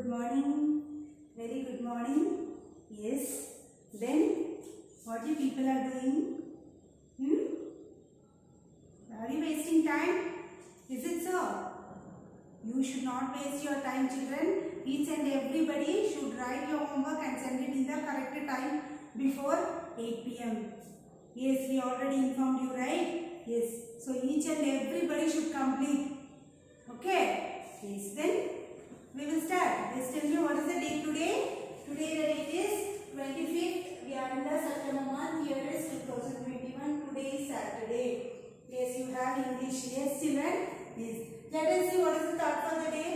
Good morning. Very good morning. Yes. Then, what you people are doing? Are you wasting time? Is it so? You should not waste your time, children. Each and everybody should write your homework and send it in the correct time before 8 p.m. Yes, we already informed you, right? Yes. So, each and everybody should complete. Okay? Yes. Then, we will start. Let's tell me what is the date today. Today the date is 25th. We are in the September month. Year is 2021. Today is Saturday. Yes, you have English. Yes, children. Yes. Let us see what is the thought for the day.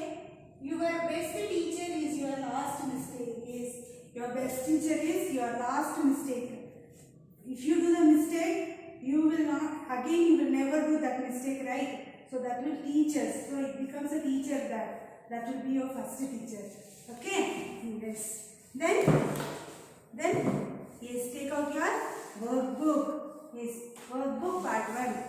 Your best teacher is your last mistake. Yes, your best teacher is your last mistake. If you do the mistake, you will not again. You will never do that mistake, right? So that will teach us. So it becomes a teacher that will be your first teacher. Okay? Yes. Then yes, take out your workbook. Yes, workbook part 1.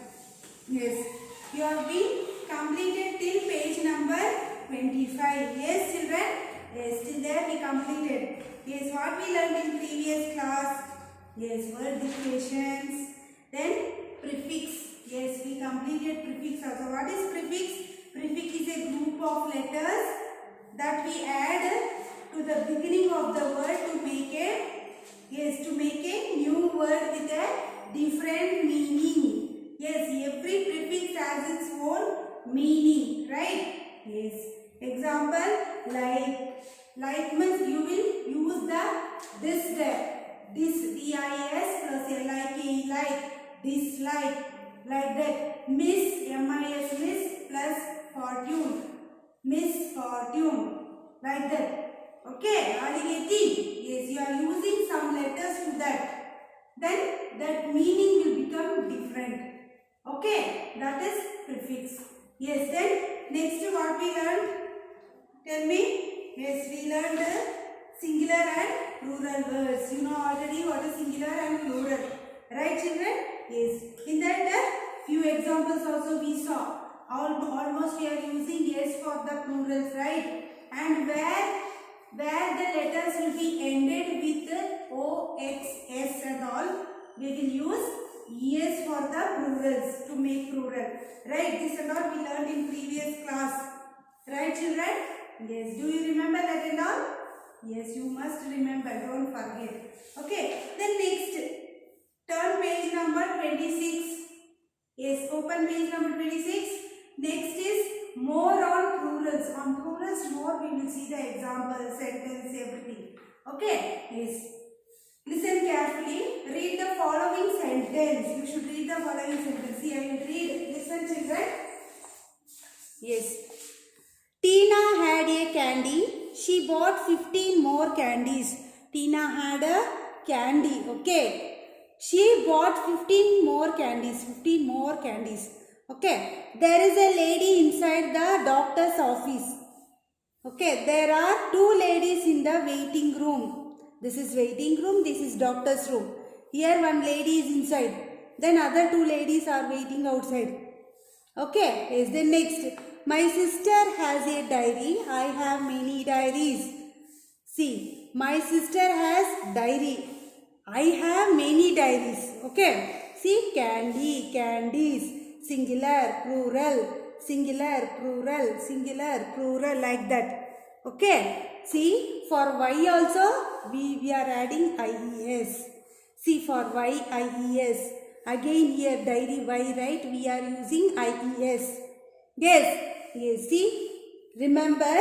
Yes, you have been completed till page number 25. Yes, children. Yes, till there we completed. Yes, what we learned in previous class. Yes, word declarations. Then prefix. Yes, we completed prefix also. What is prefix? Prefix is a group of letters that we add to the beginning of the word to make a new word with a different meaning. Yes, every prefix has its own meaning, right? Yes. Example, like means you will use this there. This D-I-S plus L-I-K-E, like, dislike, like that. Miss, M-I-S, miss plus fortune, misfortune, like that. Okay, are you getting? Yes, you are using some letters to that. Then that meaning will become different. Okay, that is prefix. Yes, then next what we learned? Tell me. Yes, we learned singular and plural words. You know already what is singular and plural. Right, children? Yes. In that few examples also we saw. Almost we are using yes for the plurals, right? And where the letters will be ended with O, X, S and all, we will use yes for the plurals to make plural. Right? This and all we learned in previous class. Right, children? Yes. Do you remember that and all? Yes, you must remember. Don't forget. Okay. Then next, turn page number 26. Yes, open page number 26. Next is more on plurals. On plurals, more we will see the examples, sentence, everything. Okay? Yes. Listen carefully. Read the following sentence. You should read the following sentence. See, I will read. Listen, children. Yes. Tina had a candy. She bought 15 more candies. Tina had a candy. Okay. She bought 15 more candies. 15 more candies. Okay. There is a lady inside the doctor's office. Okay. There are two ladies in the waiting room. This is waiting room. This is doctor's room. Here one lady is inside. Then other two ladies are waiting outside. Okay. Yes. Then next. My sister has a diary. I have many diaries. See. My sister has diary. I have many diaries. Okay. See, candy, candies, singular, plural, singular, plural, singular, plural, like that. Okay. See, for Y also, we are adding IES. See, for Y, IES. Again here, diary Y, right? We are using IES. Yes. Yes. See, remember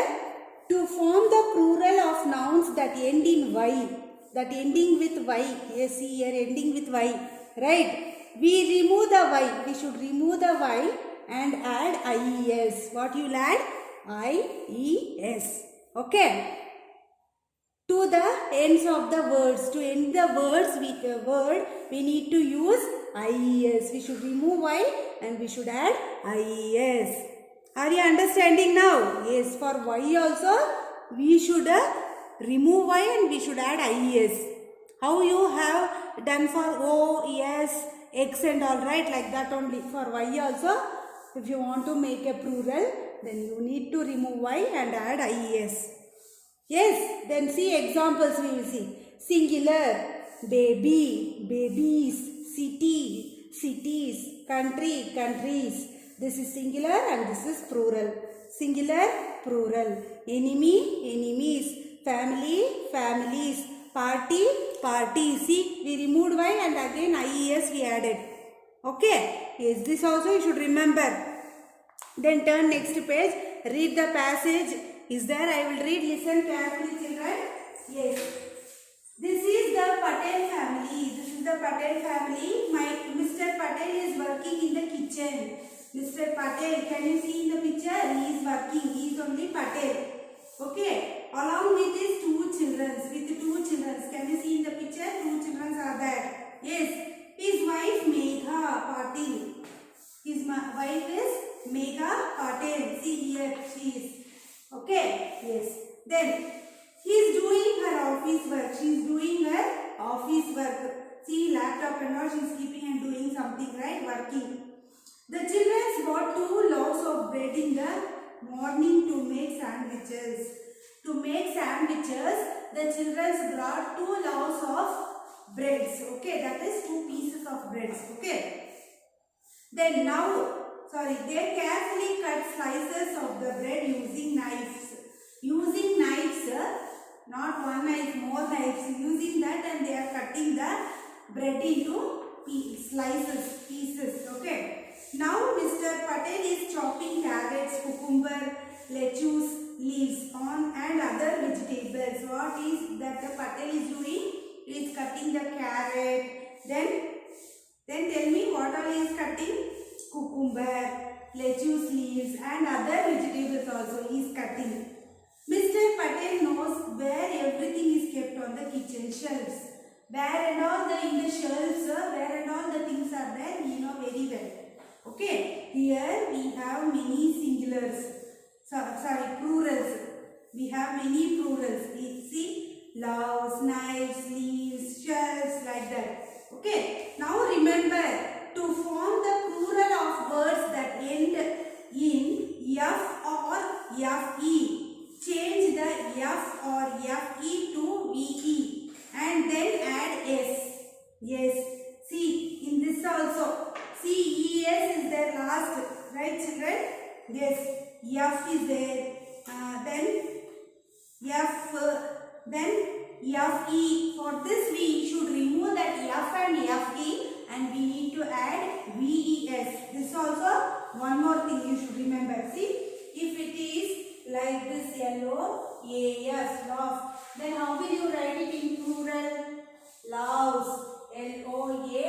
to form the plural of nouns that end in Y. That ending with Y. Yes, see here ending with Y. Right? We remove the Y. We should remove the Y and add IES. What you will add? IES. Okay? To the ends of the words. To end the words with a word, we need to use IES. We should remove Y and we should add IES. Are you understanding now? Yes, for Y also, we should remove Y and we should add IES. How you have done for O, S, X and all, right? Like that only. For Y also, if you want to make a plural, then you need to remove Y and add IES. Yes, then see examples we will see. Singular, baby, babies, city, cities, country, countries. This is singular and this is plural. Singular, plural. Enemy, enemies. Family, families. Party, parties. See, we removed Y and again IES we added. Okay. Yes, this also you should remember. Then turn next page. Read the passage. Is there? I will read. Listen carefully, children. Yes. This is the Patel family. This is the Patel family. My Mr. Patel is working in the kitchen. Mr. Patel, can you see in the picture? He is working. He is only Patel. Okay. Along with his two children. With two children. Can you see in the picture? Two children are there. Yes. His wife Megha Patil. His wife is Megha Patel. See here she is. Okay. Yes. Then he is doing her office work. She is doing her office work. See laptop and all she is keeping and doing something, right? Working. The children bought 2 loaves of bread in the morning to make sandwiches. To make sandwiches, the children brought 2 loaves of breads. Okay, that is 2 pieces of breads. Okay. Then they carefully cut slices of the bread using knives. Using knives, not one knife, more knives. Using that and they are cutting the bread into slices, pieces. Okay. Now Mr. Patel is chopping carrots, cucumber, lettuce, leaves on and other vegetables. What is that the Patel is doing? He is cutting the carrot. Then tell me what all he is cutting? Cucumber, lettuce leaves and other vegetables also he is cutting. Mr. Patel knows where everything is kept on the kitchen shelves. Where and all in the shelves, where and all the things are there, we know very well. Okay, here we have many singulars. Plurals. We have many plurals. See, loaves, knives, leaves, shelves, like that. Okay, now remember to form the plural of words that end in F or FE. Change the F or FE to VE and then add S. Yes, see in this also. See, ES is there last, right children? Yes, F is there, then F, then FE. For this we should remove that F and FE and we need to add VES. This also one more thing you should remember. See, if it is like this LOAF, loaf, then how will you write it in plural? Loaves, LOA.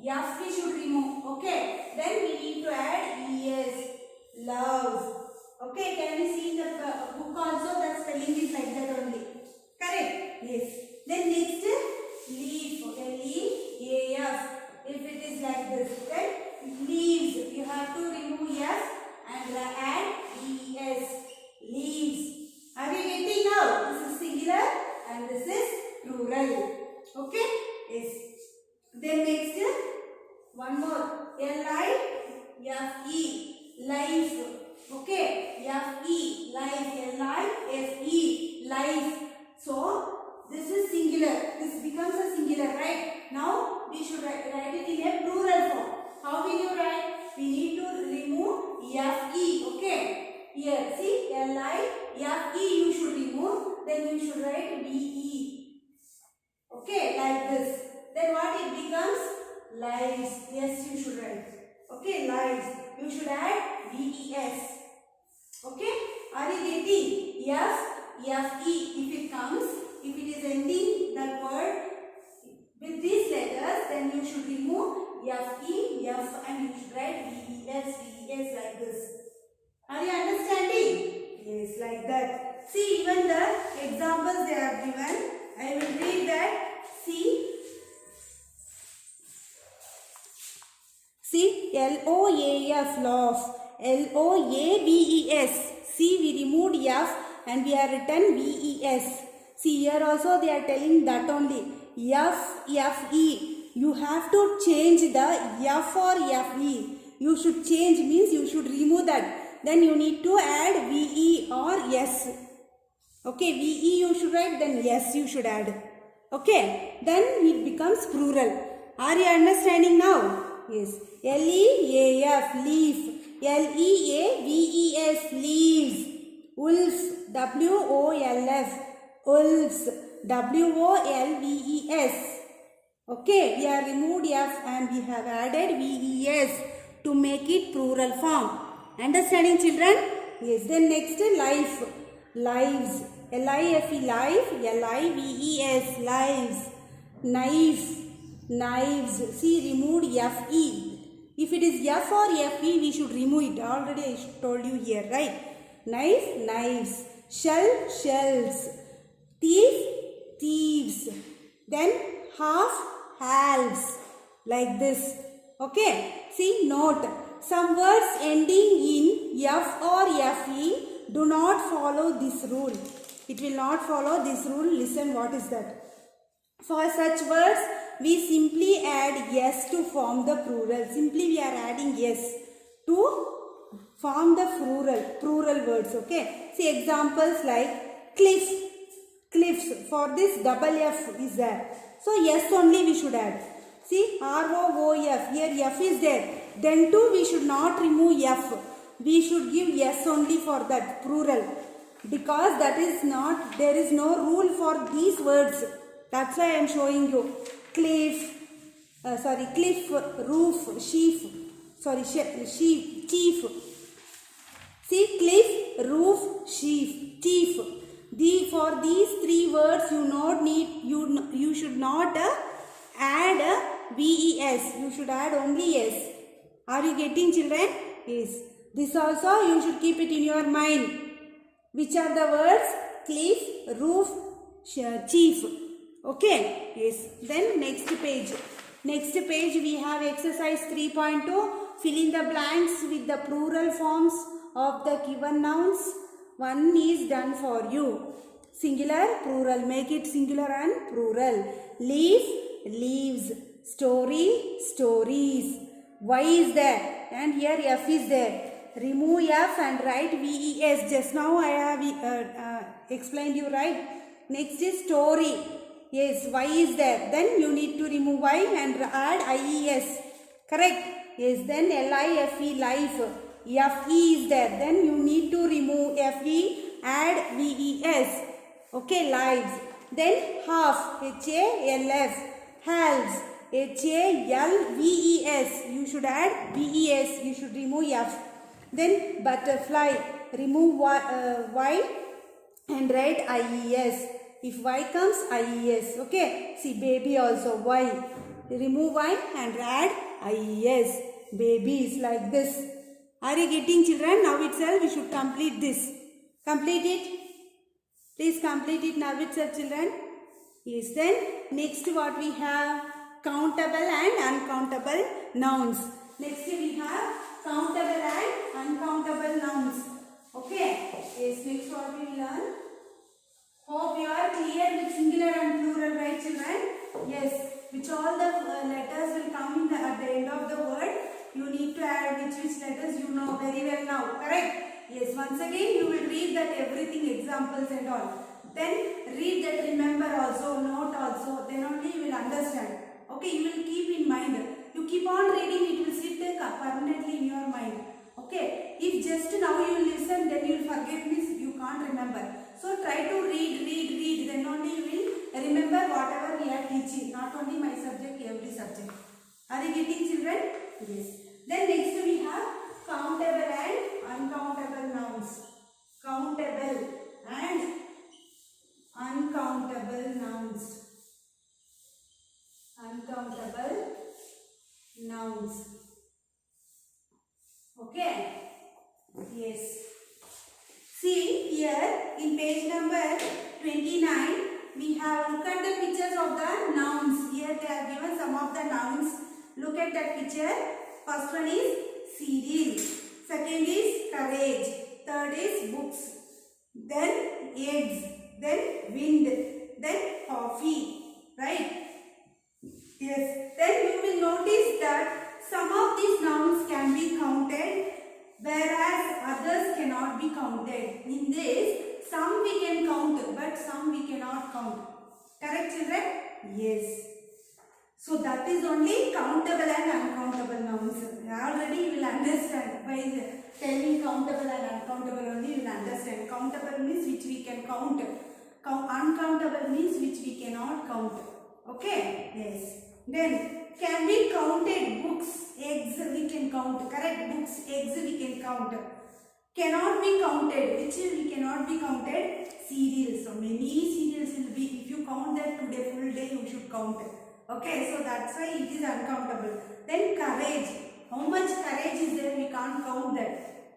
F we should remove. Okay. Then we need to add ES. Loves. Okay. Can you see in the book also that spelling is like that only? Correct? Yes. Then next leaf. LEAF. If it is like this, then leaves. You have to remove F and add ES. Leaves. Are you getting now? This is singular and this is plural. Okay? Yes. Then next, one more. LIFE. Life. Okay. FE. Life. LIFE. Life. So, this is singular. This becomes a singular, right? Now, we should write it in a plural form. How will you write? We need to remove FE. Okay. Here, see, LIFE you should remove. Then you should write VE. Okay, like this. Then what it becomes? Lives. Yes, you should write. Okay, lives. You should add VES. Okay, are you getting? FE. If it comes, if it is ending that word with these letters, then you should remove FE, F and you should write VES like this. Are you understanding? Yes, like that. See, even the examples they have given. I will read that. See, LOAF, loaf. LOAVES. See, we removed F and we are written VES. See, here also they are telling that only. FE. You have to change the F or FE. You should change means you should remove that. Then you need to add VE or S. Okay, VE you should write, then S you should add. Okay, then it becomes plural. Are you understanding now? Yes. L-E-A-F, leaf. L-E-A-V-E-S, leaves. Wolf, W-O-L-F, wolves. W-O-L-V-E-S. Okay, we have removed F and we have added VES to make it plural form. Understanding, children? Yes. Then next, life. Lives. L-I-F-E, life. L-I-V-E-S, lives. Knife. Knives. See, removed F-E. If it is F or F-E, we should remove it. Already I told you here, right? Knife, knives. Shell, shells. Thief, thieves. Then half, halves. Like this. Okay. See, note. Some words ending in F or F-E do not follow this rule. It will not follow this rule. Listen, what is that? For such words, we simply add S to form the plural. Simply we are adding S to form the plural words. Okay. See examples like cliff, cliffs. For this double F is there. So S only we should add. See R-O-O-F. Here F is there. Then too we should not remove F. We should give S only for that plural. Because that is not, there is no rule for these words. That's why I am showing you. Cliff, cliff, roof, sheaf, sheep, chief. See, cliff, roof, sheaf, chief. For these three words, you should not add VES. You should add only S. Are you getting, children? Yes. This also you should keep it in your mind. Which are the words? Cliff, roof, chief. Okay. Yes. Then next page. Next page we have exercise 3.2. Fill in the blanks with the plural forms of the given nouns. One is done for you. Singular, plural. Make it singular and plural. Leaf, leaves. Story, stories. Y is there and here F is there. Remove F and write VES. Just now I have explained you, right? Next is story. Yes, Y is there. Then you need to remove Y and add IES. Correct? Yes, then LIFE, life. FE is there. Then you need to remove FE, add VES. Okay, lives. Then half, HALF, halves. HALVES. You should add VES. You should remove F. Then butterfly. Remove Y and write IES. If Y comes, IES. Okay. See baby also Y. Remove Y and add IES. Baby is like this. Are you getting, children? Now itself we should complete this. Complete it. Please complete it now itself, children. Yes. Then next what we have? Countable and uncountable nouns. Next we have countable and uncountable nouns. Okay. Yes, next what we learn. Hope you are clear with singular and plural, right, children? Yes. Which all the letters will come in at the end of the word. You need to add which letters you know very well now. Correct? Yes. Once again you will read that everything, examples and all. Then read that, remember also, note also. Then only you will understand. Okay, you will keep in mind. You keep on reading, it will sit permanently in your mind. Okay, if just now you listen, then you will forget this, you can't remember. So try to read, then only you will remember whatever we are teaching. Not only my subject, every subject. Are you getting, children? Yes. Then next we have countable and uncountable nouns. Countable and uncountable nouns. Uncountable nouns. Okay. Yes. See here in page number 29 we have, look at the pictures of the nouns. Here they are given some of the nouns. Look at that picture. First one is cereal. Second is courage. Third is books. Then eggs. Then wind. Then coffee. Right? Yes. Then you will notice that some of these nouns can be counted, whereas others cannot be counted. In this, some we can count, but some we cannot count. Correct, children? Yes. So that is only countable and uncountable nouns. Already you will understand by telling countable and uncountable only you will understand. Countable means which we can count. Uncountable means which we cannot count. Okay? Yes. Then can be counted. Books, eggs we can count. Correct? Books, eggs we can count. Cannot be counted. Which we cannot be counted? Cereals. So many cereals will be. If you count that today full day you should count. Okay, so that's why it is uncountable. Then courage. How much courage is there? We can't count that.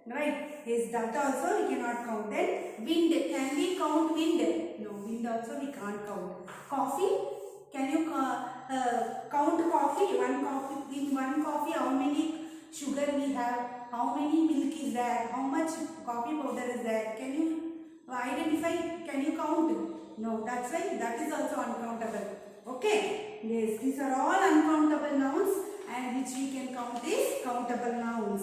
Right? Yes, that also we cannot count. Then wind. Can we count wind? No, wind also we can't count. Coffee. Can you count coffee? One coffee. In one coffee, how many sugar we have? How many milk is there? How much coffee powder is there? Can you identify? Can you count? No, that's why that is also uncountable. Okay. Yes, these are all uncountable nouns and which we can count is countable nouns.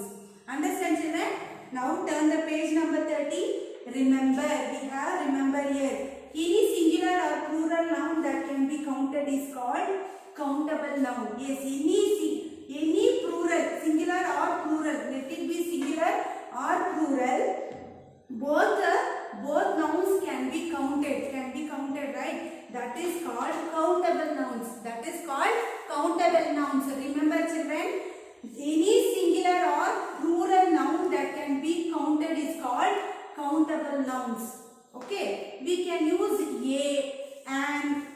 Understand, children? Now turn the page number 30. Remember, we have remember here. Any singular or plural noun that can be counted is called countable noun. Yes, any plural, singular or plural, let it be singular or plural, both nouns can be counted, right? That is called countable nouns. That is called countable nouns. Remember, children, any singular or plural noun that can be counted is called countable nouns. Okay, we can use a and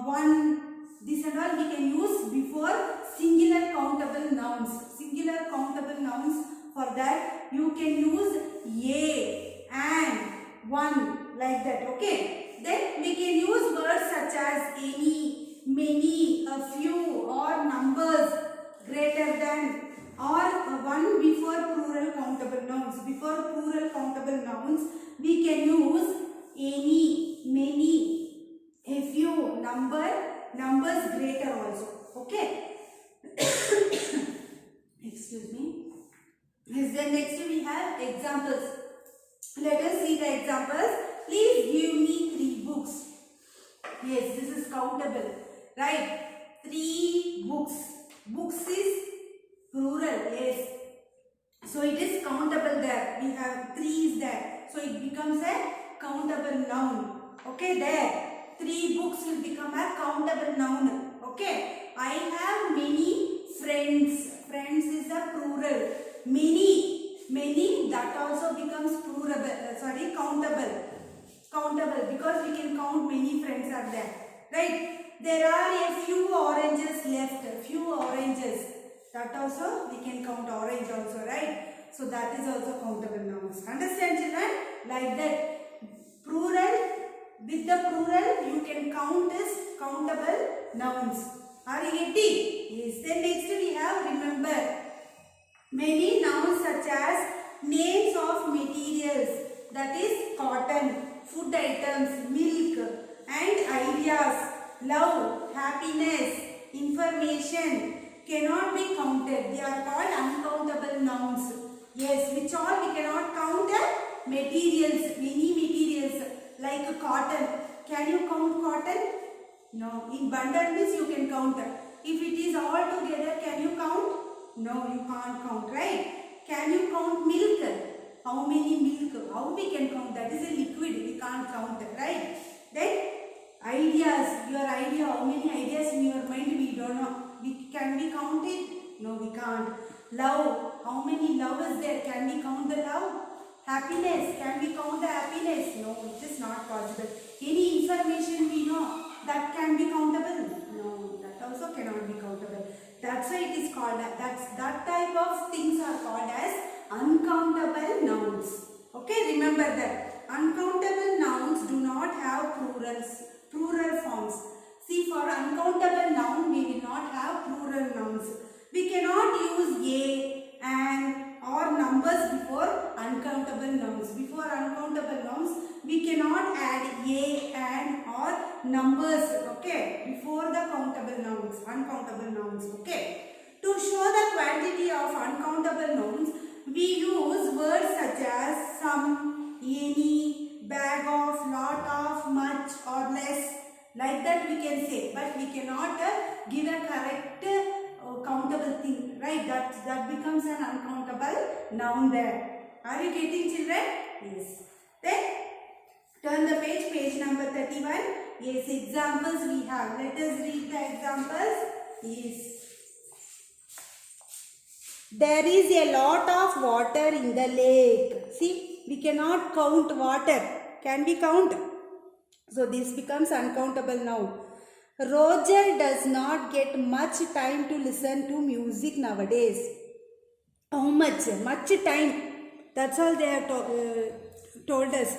one. This and all we can use before singular countable nouns. Singular countable nouns, for that you can use a and one like that. Okay. Then we can use words such as any, many, a few, or numbers greater than, or one before plural countable nouns. Before plural countable nouns, we can use any, many, a few, numbers greater also. Okay. Excuse me. Yes, then next we have examples. Let us see the examples. Please give me 3 books. Yes, this is countable. Right? 3 books. Books is plural. Yes. So it is countable there. We have 3 is there. So it becomes a countable noun. Okay, there. 3 books will become a countable noun. Okay. I have many friends. Friends is a plural. Many, that also becomes countable because we can count many friends are there. Right? There are a few oranges left. Few oranges. That also we can count orange also, right? So that is also countable nouns. Understand, children? Like that. Plural, with the plural you can count as countable nouns. Are you getting? Yes. Then next we have remember. Many nouns such as names of materials, that is cotton, food items, milk, and ideas, love, happiness, information cannot be counted. They are called uncountable nouns. Yes, which all we cannot count materials, many materials like cotton. Can you count cotton? No. In bundle means you can count. If it is all together, can you count? No, you can't count, right? Can you count milk? How many milk? How we can count? That is a liquid. We can't count, right? Then ideas. Your idea. How many ideas in your mind? We don't know. Can we count it? No, we can't. Love. How many love is there? Can we count the love? Happiness. Can we count the happiness? No, it is not possible. Any information we know, that can be countable? No, that also cannot be countable. That's why it is called that type of things are called as uncountable nouns. Okay, remember that. Uncountable nouns do not have plural forms. See, for uncountable noun we will not have plural nouns. We cannot use a, and, or numbers before uncountable nouns. Before uncountable nouns we cannot add a, and, or numbers. Okay, before the countable nouns, uncountable nouns. Okay, to show the quantity of uncountable nouns we use words such as some, any, bag of, lot of, much or less. Like that we can say, but we cannot give a correct countable thing, right? That becomes an uncountable noun there. Are you getting, children? Yes. Then turn the page, page number 31. Yes, examples we have. Let us read the examples. Yes. There is a lot of water in the lake. See, we cannot count water. Can we count? So this becomes uncountable noun. Roger does not get much time to listen to music nowadays. How much? Much time. That's all they have told us.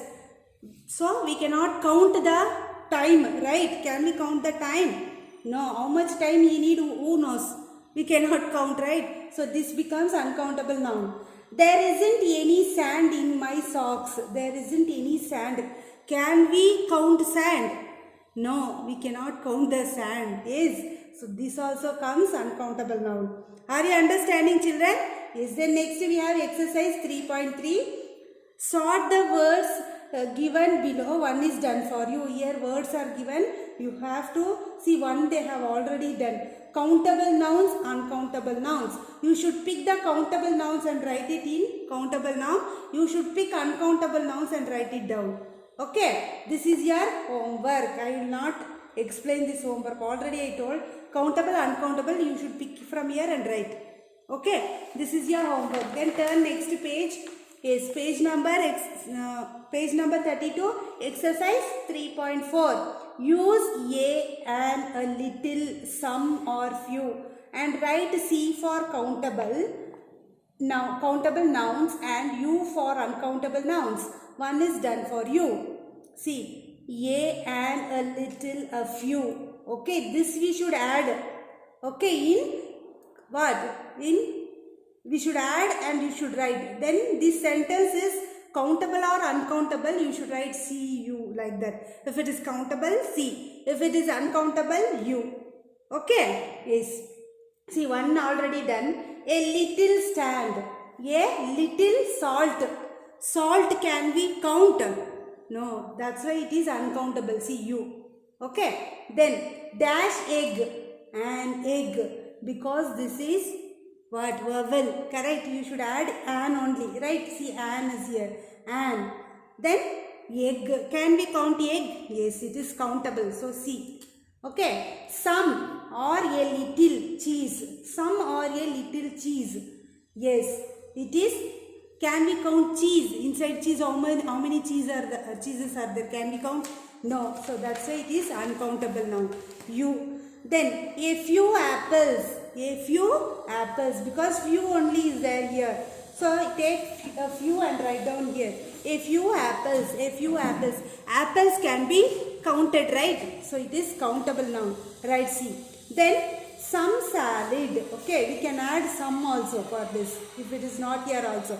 So we cannot count the time, right? Can we count the time? No. How much time he need? Who knows? We cannot count, right? So this becomes uncountable noun. There isn't any sand in my socks. There isn't any sand. Can we count sand? No, we cannot count the sand. Yes. So this also comes uncountable noun. Are you understanding, children? Yes. Then next we have exercise 3.3. Sort the words given below. One is done for you. Here words are given. You have to see one they have already done. Countable nouns, uncountable nouns. You should pick the countable nouns and write it in countable noun. You should pick uncountable nouns and write it down. Okay, this is your homework. I will not explain this homework. Already I told countable, uncountable. You should pick from here and write. Okay, this is your homework. Then turn next page. Yes, page number 32. Exercise 3.4. Use a and a little, some or few, and write C for countable nouns and U for uncountable nouns. One is done for you. See, a and a little, a few. Okay, this we should add. Okay, in what? We should add and you should write. Then this sentence is countable or uncountable. You should write CU like that. If it is countable, C. If it is uncountable, U. Okay? Yes. See, one already done. A little stand. A little salt. Salt can we count? No, that's why it is uncountable. See, U. Okay. Then dash egg. An egg. Because this is what? Vowel. Correct. You should add an only. Right. See, an is here. An. Then egg. Can we count egg? Yes, it is countable. So, C. Okay. Some or a little cheese. Some or a little cheese. Yes, it is. Can we count cheese? Inside cheese, how many cheeses are there? Can we count? No. So, that's why it is uncountable now. U. Then, a few apples. A few apples. Because few only is there here. So, take a few and write down here. A few apples. A few apples. Apples can be counted, right? So, it is countable now. Right, C. Then, some salad. Okay, we can add some also for this. If it is not here also.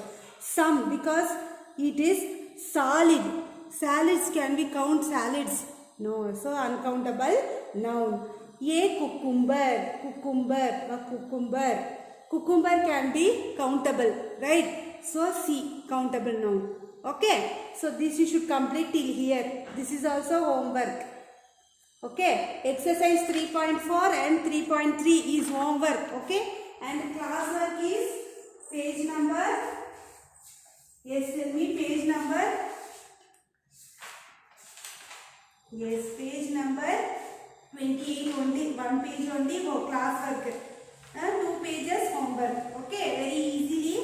Some, because it is solid. Salads, can we count salads? No, so uncountable noun. A cucumber. Cucumber can be countable, right? So C, countable noun. Okay, so this you should complete till here. This is also homework. Okay, exercise 3.4 and 3.3 is homework. Okay, and classwork is page number. Yes, tell me page number. Yes, page number 28 only. One page only for classwork. 2 pages homework. Okay, very easily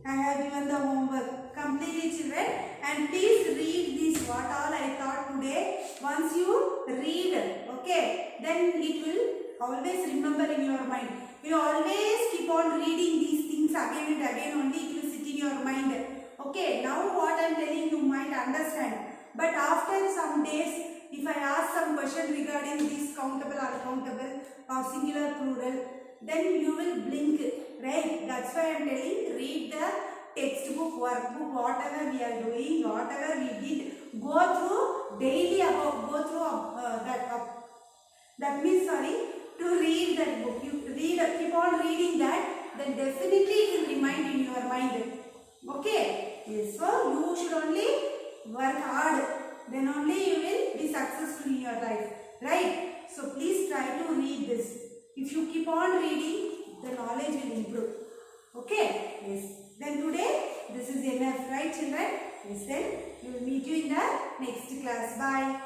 I have given the homework. Complete it, children. And please read this what all I taught today. Once you read, okay, then it will always remember in your mind. You always keep on reading these things again and again, only it will sit in your mind. Okay, now what I am telling you might understand. But after some days, if I ask some question regarding this countable, uncountable or singular, plural, then you will blink, right? That's why I am telling, read the textbook, workbook, whatever we are doing, whatever we did, go through daily, go through that means, to read that book. You read, keep on reading that, then definitely it will remind in your mind. Okay? Yes, so you should only work hard. Then only you will be successful in your life. Right? So please try to read this. If you keep on reading, the knowledge will improve. Okay? Yes. Then today, this is enough. Right, children? Yes, then we will meet you in the next class. Bye.